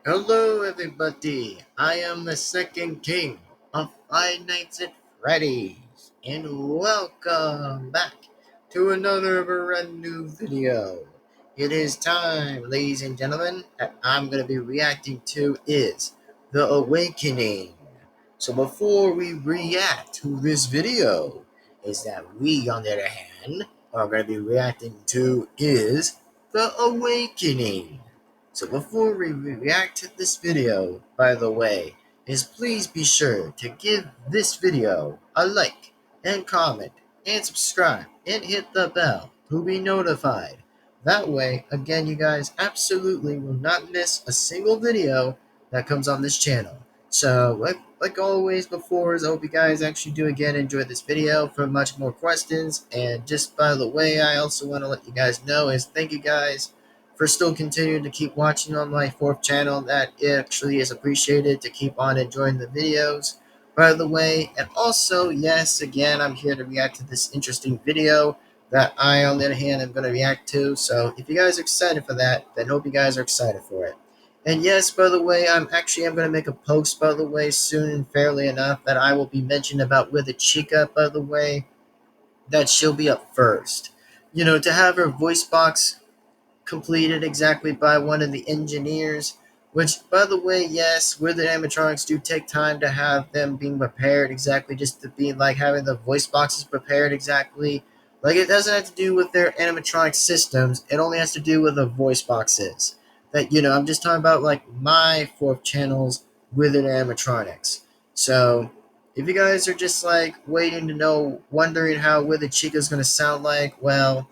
Hello, everybody. I am the second king of Five Nights at Freddy's, and welcome back to another brand new video. It is time, ladies and gentlemen, that I'm going to be reacting to is The Awakening. So before we react to this video, is that we, on the other hand, are going to be reacting to is The Awakening. So before we react to this video, by the way, is please be sure to give this video a like and comment and subscribe and hit the bell to be notified. That way, again, you guys absolutely will not miss a single video that comes on this channel. So, like always before, I hope you guys actually do again enjoy this video. For much more questions, and just by the way, I also want to let you guys know is thank you guys for still continuing to keep watching on my fourth channel. That actually is appreciated to keep on enjoying the videos, by the way. And also, yes, again, I'm here to react to this interesting video that I, on the other hand, am going to react to. So if you guys are excited for that, then hope you guys are excited for it. And yes, by the way, I'm going to make a post, by the way, soon and fairly enough, that I will be mentioning about with a Chica, by the way, that she'll be up first. You know, to have her voice box completed exactly by one of the engineers, which, by the way, yes, with the animatronics do take time to have them being prepared exactly, just to be like having the voice boxes prepared exactly. Like, it doesn't have to do with their animatronic systems, it only has to do with the voice boxes. That, you know, I'm just talking about like my fourth channels with the animatronics. So, if you guys are just like waiting to know, wondering how With the Chica's gonna sound like, well,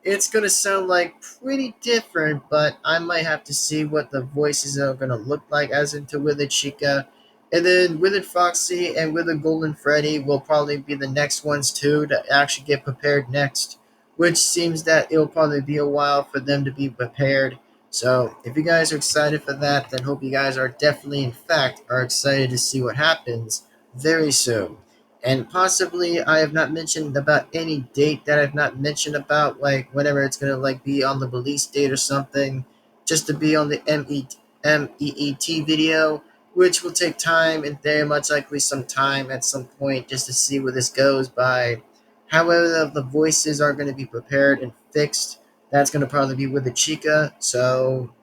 it's going to sound like pretty different, but I might have to see what the voices are going to look like as into Withered Chica. And then Withered Foxy and Withered Golden Freddy will probably be the next ones too to actually get prepared next, which seems that it'll probably be a while for them to be prepared. So if you guys are excited for that, then hope you guys are definitely, in fact, are excited to see what happens very soon. And possibly I have not mentioned about any date that I've not mentioned about, like whenever it's gonna like be on the release date or something, just to be on the MEET video, which will take time and very much likely some time at some point just to see where this goes by. However, the voices are going to be prepared and fixed. That's going to probably be with the Chica. So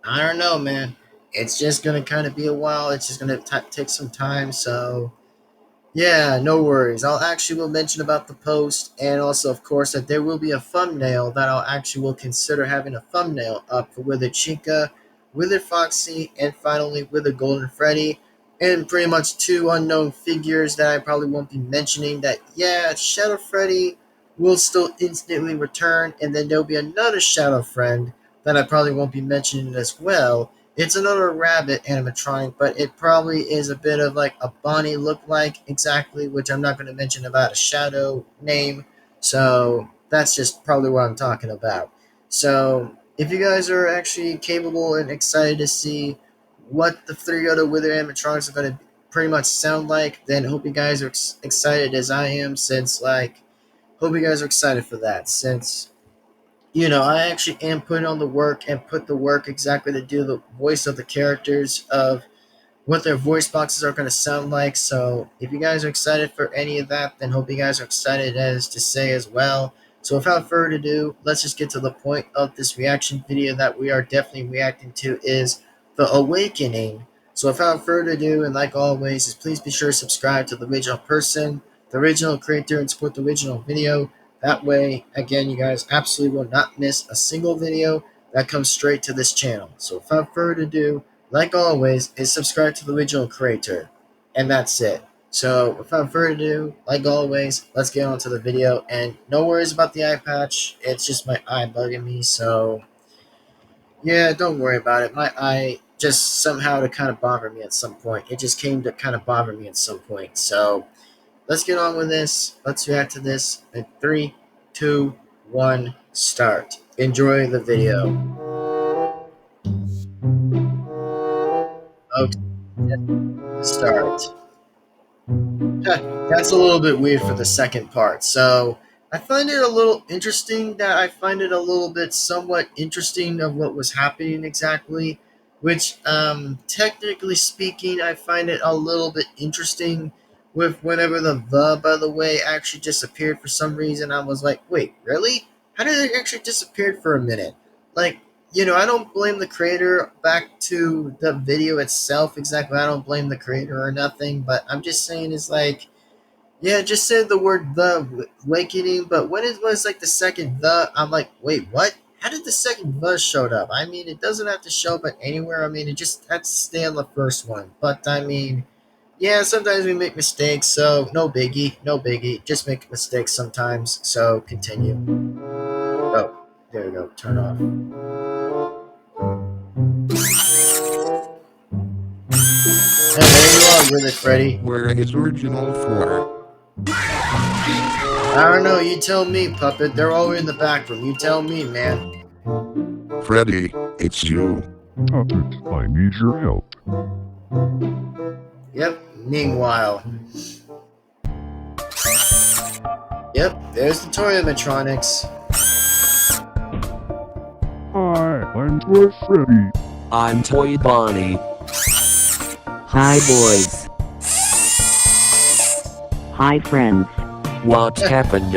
I don't know, man. It's just going to kind of be a while. It's just going to take some time. So yeah, no worries. I'll actually will mention about the post, and also, of course, that there will be a thumbnail that I'll actually will consider having a thumbnail up for Wither Chica, Wither Foxy, and finally Wither Golden Freddy, and pretty much two unknown figures that I probably won't be mentioning. That yeah, Shadow Freddy will still instantly return, and then there'll be another Shadow Friend that I probably won't be mentioning as well. It's another rabbit animatronic, but it probably is a bit of like a Bonnie look-like exactly, which I'm not going to mention about a shadow name. So that's just probably what I'm talking about. So if you guys are actually capable and excited to see what the three other Wither animatronics are going to pretty much sound like, then hope you guys are excited as I am, since like, hope you guys are excited for that, since you know, I actually am putting on the work and put the work exactly to do the voice of the characters of what their voice boxes are going to sound like. So if you guys are excited for any of that, then hope you guys are excited as to say as well. So without further ado, let's just get to the point of this reaction video that we are definitely reacting to is The Awakening. So without further ado, and like always, is please be sure to subscribe to the original person, the original creator, and support the original video. That way, again, you guys absolutely will not miss a single video that comes straight to this channel. So without further ado, like always, is subscribe to the original creator. And that's it. So without further ado, like always, let's get on to the video. And no worries about the eye patch. It's just my eye bugging me. So yeah, don't worry about it. My eye just somehow to kind of bother me at some point. It just came to kind of bother me at some point. So let's get on with this. Let's react to this in 3, 2, 1, start. Enjoy the video. Okay, start. That's a little bit weird for the second part. So I find it a little interesting that I find it a little bit somewhat interesting of what was happening exactly. which technically speaking, I find it a little bit interesting with whenever the by the way actually disappeared for some reason. I was like, wait, really? How did it actually disappear for a minute? Like, I don't blame the creator back to the video itself exactly. I don't blame the creator or nothing, but I'm just saying is like, yeah, it just said the word the awakening, but when it was like the second the, I'm like, wait, what? How did the second the showed up? I mean, it doesn't have to show up at anywhere. I mean, it just had to stay on the first one. But I mean, yeah, sometimes we make mistakes, so no biggie, no biggie. Just make mistakes sometimes. So continue. Oh, there we go. Turn off. And there you are with it, Freddy. Where is original 4? I don't know. You tell me, puppet. They're all in the back room. You tell me, man. Freddy, it's you. Puppet, I need your help. Yep. Meanwhile. Yep. There's the toy animatronics. Hi, I'm Toy Freddy. I'm Toy Bonnie. Hi boys. Hi friends. What happened?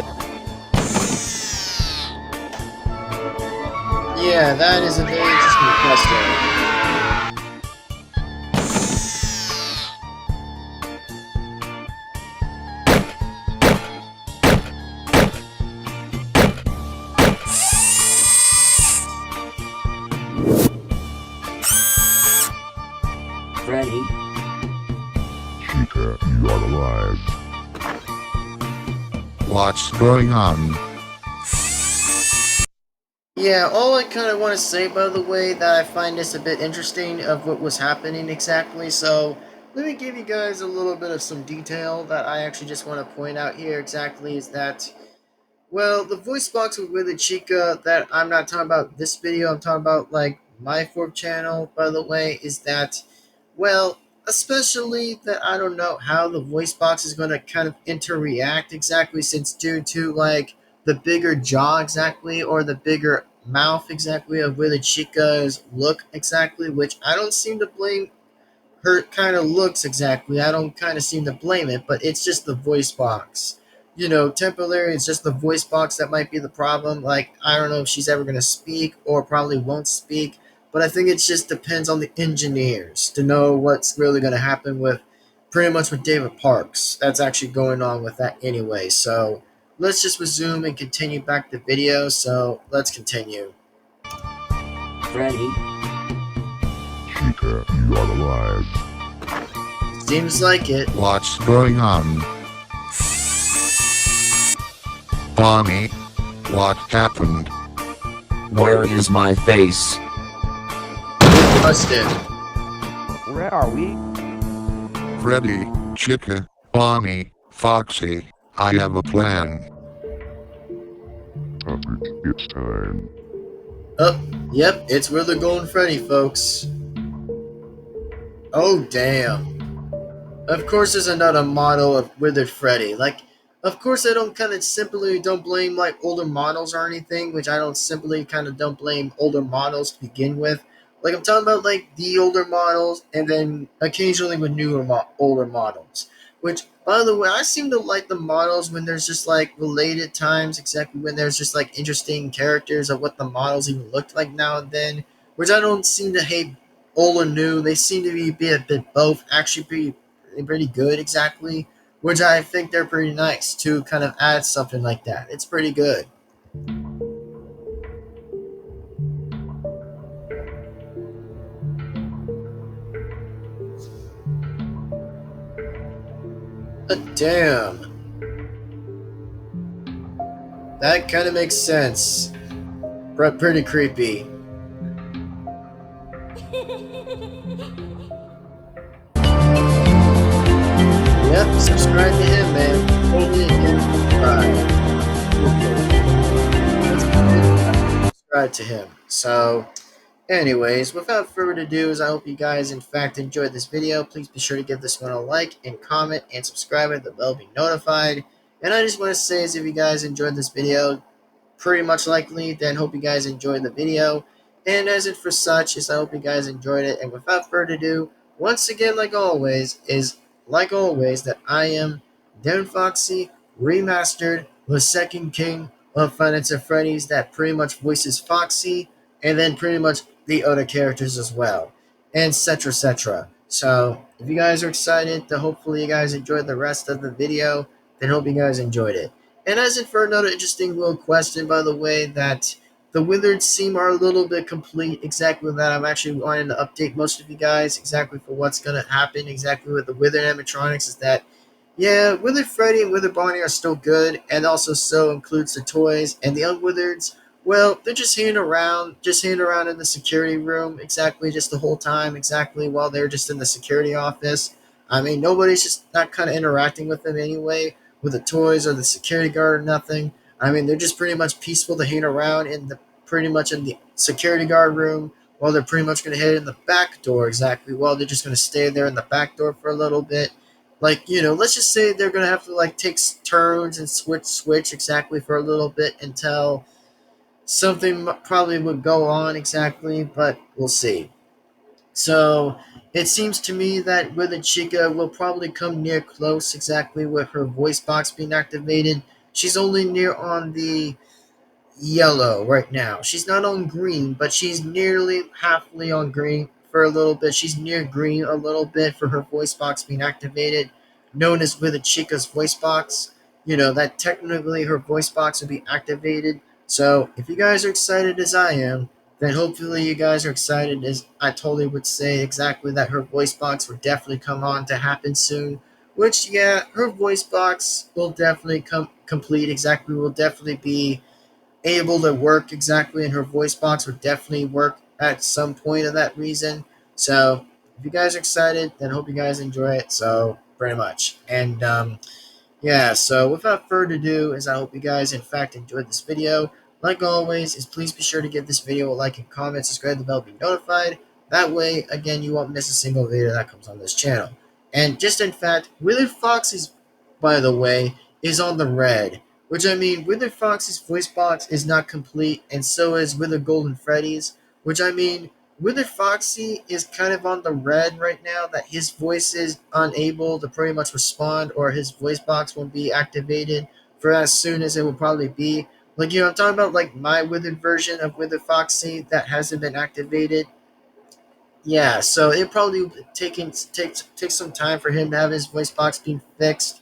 Yeah, that is a very interesting question. Freddy. Chica, you are alive. What's going on? Yeah, all I kind of want to say, by the way, that I find this a bit interesting of what was happening exactly. So let me give you guys a little bit of some detail that I actually just want to point out here exactly is that, well, the voice box with Willy Chica that I'm not talking about this video, I'm talking about like my fourth channel, by the way, is that, well, especially that I don't know how the voice box is going to kind of interact exactly since due to like the bigger jaw exactly or the bigger mouth exactly of Willy Chica's look exactly, which I don't seem to blame her kind of looks exactly. I don't kind of seem to blame it, but it's just the voice box. Temporarily, it's just the voice box that might be the problem. Like, I don't know if she's ever going to speak or probably won't speak, but I think it just depends on the engineers to know what's really going to happen with pretty much with David Parks. That's actually going on with that anyway. So let's just resume and continue back the video. So let's continue. Freddy. Chica, you are alive. Seems like it. What's going on? Bonnie, what happened? Where is my face? Busted. Where are we? Freddy, Chica, Bonnie, Foxy, I have a plan. Puppet, it's time. Oh, yep, it's Where They're Going Freddy, folks. Oh, damn. Of course, there's another model of Withered Freddy. Like, of course, I don't kind of simply don't blame, like, older models or anything, which I don't simply kind of don't blame older models to begin with. Like, I'm talking about, like, the older models, and then occasionally with newer older models. Which, by the way, I seem to like the models when there's just, like, related times, exactly when there's just, like, interesting characters of what the models even looked like now and then. Which I don't seem to hate old or new. They seem to be a bit both, actually pretty good exactly, which I think they're pretty nice to kind of add something like that. It's pretty good. But damn. That kind of makes sense. Pretty creepy. Yep, subscribe to him, man. Totally again, subscribe to him. So, anyways, without further ado, I hope you guys in fact enjoyed this video. Please be sure to give this one a like and comment and subscribe and the bell be notified. And I just want to say is if you guys enjoyed this video, pretty much likely, then hope you guys enjoyed the video. And as it for such is, I hope you guys enjoyed it. And without further ado, once again, like always, that I am Devin-Foxy, Remastered, the second king of Five Nights at Freddy's that pretty much voices Foxy, and then pretty much the other characters as well, and etc. etc. So, if you guys are excited, then hopefully you guys enjoyed the rest of the video, then hope you guys enjoyed it. And as in for another interesting little question, by the way, that the withered seem are a little bit complete. Exactly that. I'm actually wanting to update most of you guys exactly for what's going to happen. Exactly with the withered animatronics is that, yeah, Withered Freddy and Withered Bonnie are still good, and also so includes the toys and the unwithereds. Well, they're just hanging around in the security room exactly just the whole time, exactly while they're just in the security office. I mean, nobody's just not kind of interacting with them anyway, with the toys or the security guard or nothing. I mean, they're just pretty much peaceful to hang around in the pretty much in the security guard room while they're pretty much going to head in the back door exactly. Well, they're just going to stay there in the back door for a little bit. Like, let's just say they're going to have to like take turns and switch exactly for a little bit until something probably would go on exactly, but we'll see. So it seems to me that with a Chica will probably come near close exactly with her voice box being activated. She's only near on the yellow right now. She's not on green, but she's nearly halfway on green for a little bit. She's near green a little bit for her voice box being activated, known as with a Chica's voice box. That technically her voice box will be activated. So if you guys are excited as I am, then hopefully you guys are excited as I totally would say exactly that her voice box will definitely come on to happen soon. Which, yeah, her voice box will definitely come complete exactly, will definitely be able to work exactly, and her voice box would definitely work at some point of that reason. So if you guys are excited, then hope you guys enjoy it. So very much. And yeah, so without further ado, is I hope you guys in fact enjoyed this video. Like always, is please be sure to give this video a like and comment, subscribe to the bell, be notified. That way, again, you won't miss a single video that comes on this channel. And just in fact, Withered Fox's, by the way, is on the red. Which I mean, Withered Fox's voice box is not complete, and so is Withered Golden Freddy's. Which I mean, Withered Foxy is kind of on the red right now, that his voice is unable to pretty much respond, or his voice box won't be activated for as soon as it will probably be. Like, I'm talking about like my Withered version of Withered Foxy that hasn't been activated. Yeah, so it probably take some time for him to have his voice box being fixed.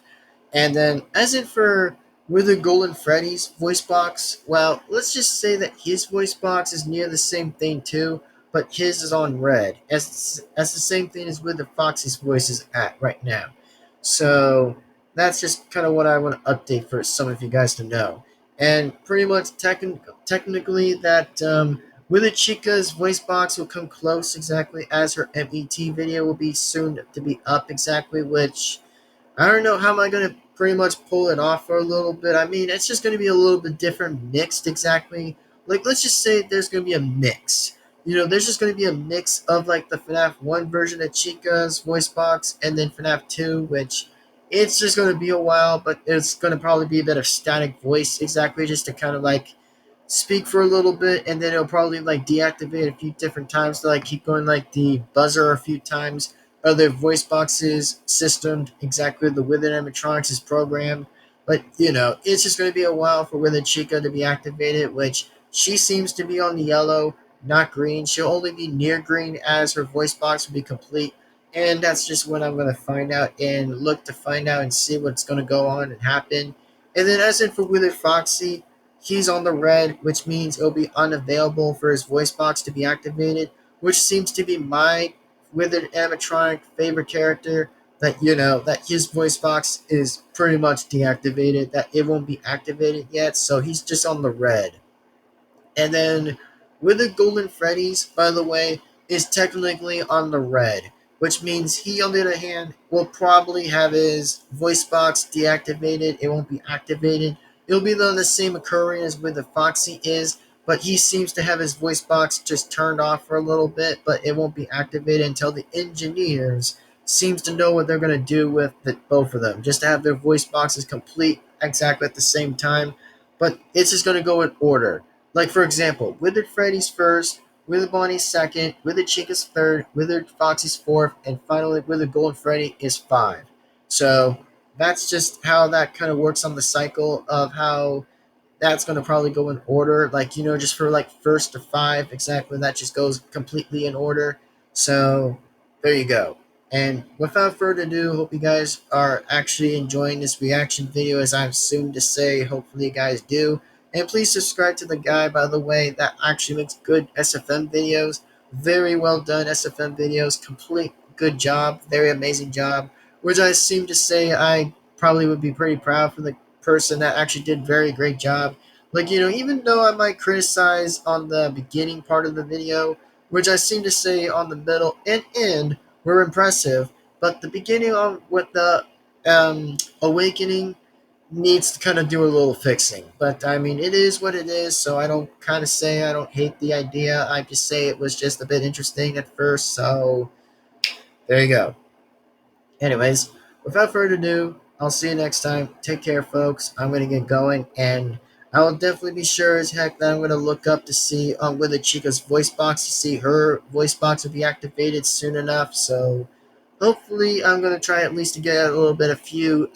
And then, as in for Withered Golden Freddy's voice box, well, let's just say that his voice box is near the same thing too, but his is on red, as the same thing as Withered Foxy's voice is at right now. So that's just kind of what I want to update for some of you guys to know. And pretty much technically that Withered Chica's voice box will come close exactly as her MET video will be soon to be up exactly, which I don't know how am I going to pretty much pull it off for a little bit. I mean, it's just going to be a little bit different mixed exactly. Like, let's just say there's going to be a mix. There's just going to be a mix of, like, the FNAF 1 version of Chica's voice box and then FNAF 2, which it's just going to be a while, but it's going to probably be a bit of static voice exactly just to kind of, like, speak for a little bit, and then it'll probably, like, deactivate a few different times to, like, keep going, like, the buzzer a few times. Other voice boxes systemed exactly the Withered animatronics is programmed, but it's just going to be a while for Withered Chica to be activated, which she seems to be on the yellow, not green. She'll only be near green as her voice box will be complete, and that's just when I'm going to find out and look to find out and see what's going to go on and happen. And then as in for Withered Foxy, he's on the red, which means it'll be unavailable for his voice box to be activated, which seems to be my Withered animatronic favorite character, that that his voice box is pretty much deactivated, that it won't be activated yet, so he's just on the red. And then Withered Golden Freddy's, by the way, is technically on the red, which means he, on the other hand, will probably have his voice box deactivated. It won't be activated. It'll be on the same occurring as Withered Foxy is, but he seems to have his voice box just turned off for a little bit, but it won't be activated until the engineers seems to know what they're going to do with both of them, just to have their voice boxes complete exactly at the same time, but it's just going to go in order. Like, for example, Withered Freddy's first, Wither Bonnie's second, Wither Chica's third, Wither Foxy's fourth, and finally Wither Golden Freddy is 5. So that's just how that kind of works on the cycle of how that's going to probably go in order. Like, just for like first to 5, exactly, that just goes completely in order. So there you go. And without further ado, hope you guys are actually enjoying this reaction video, as I'm soon to say. Hopefully you guys do. And please subscribe to the guy, by the way, that actually makes good SFM videos. Very well done SFM videos. Complete good job. Very amazing job. Which I seem to say I probably would be pretty proud for the person that actually did very great job. Like, even though I might criticize on the beginning part of the video, which I seem to say on the middle and end were impressive, but the beginning on with the awakening needs to kind of do a little fixing. But I mean, it is what it is, so I don't kind of say I don't hate the idea. I just say it was just a bit interesting at first, so there you go. Anyways, without further ado, I'll see you next time. Take care, folks. I'm going to get going, and I will definitely be sure as heck that I'm going to look up to see Wither Chica's voice box, to see her voice box will be activated soon enough. So hopefully I'm going to try at least to get a little bit of few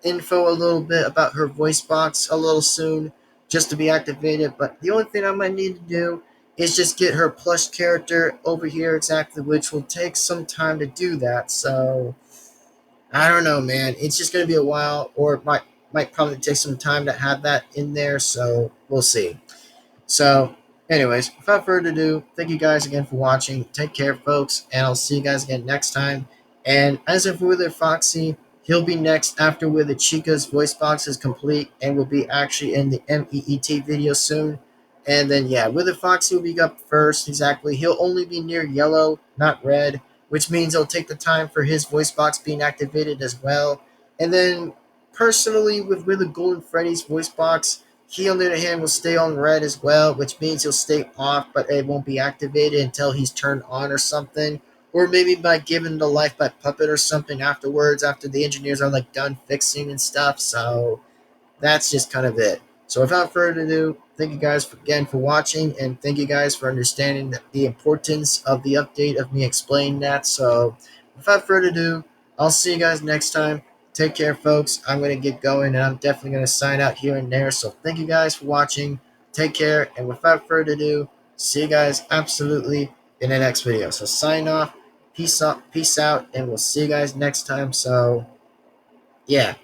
info, a little bit about her voice box a little soon, just to be activated. But the only thing I might need to do is just get her plush character over here exactly, which will take some time to do that. So I don't know, man. It's just gonna be a while, or it might probably take some time to have that in there. So we'll see. So, anyways, without further ado, thank you guys again for watching. Take care, folks, and I'll see you guys again next time. And as if Wither Foxy, he'll be next after Wither Chica's voice box is complete, and will be actually in the MEET video soon. And then, yeah, Wither Foxy will be up first, exactly. He'll only be near yellow, not red, which means it'll take the time for his voice box being activated as well. And then, personally, with Wither Golden Freddy's voice box, he, on the other hand, will stay on red as well, which means he'll stay off, but it won't be activated until he's turned on or something. Or maybe by giving the life by puppet or something afterwards, after the engineers are like done fixing and stuff. So that's just kind of it. So without further ado, thank you guys again for watching, and thank you guys for understanding the importance of the update of me explaining that. So without further ado, I'll see you guys next time. Take care, folks. I'm going to get going, and I'm definitely going to sign out here and there. So thank you guys for watching. Take care, and without further ado, see you guys absolutely in the next video. So sign off. Peace out, and we'll see you guys next time. So yeah.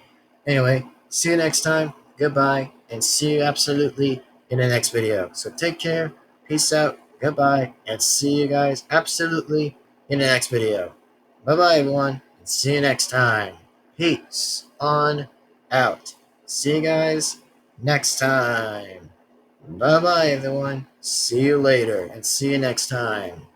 Anyway, see you next time. Goodbye, and see you absolutely in the next video. So take care. Peace out. Goodbye, and see you guys absolutely in the next video. Bye-bye, everyone, and see you next time. Peace on out. See you guys next time. Bye-bye, everyone. See you later, and see you next time.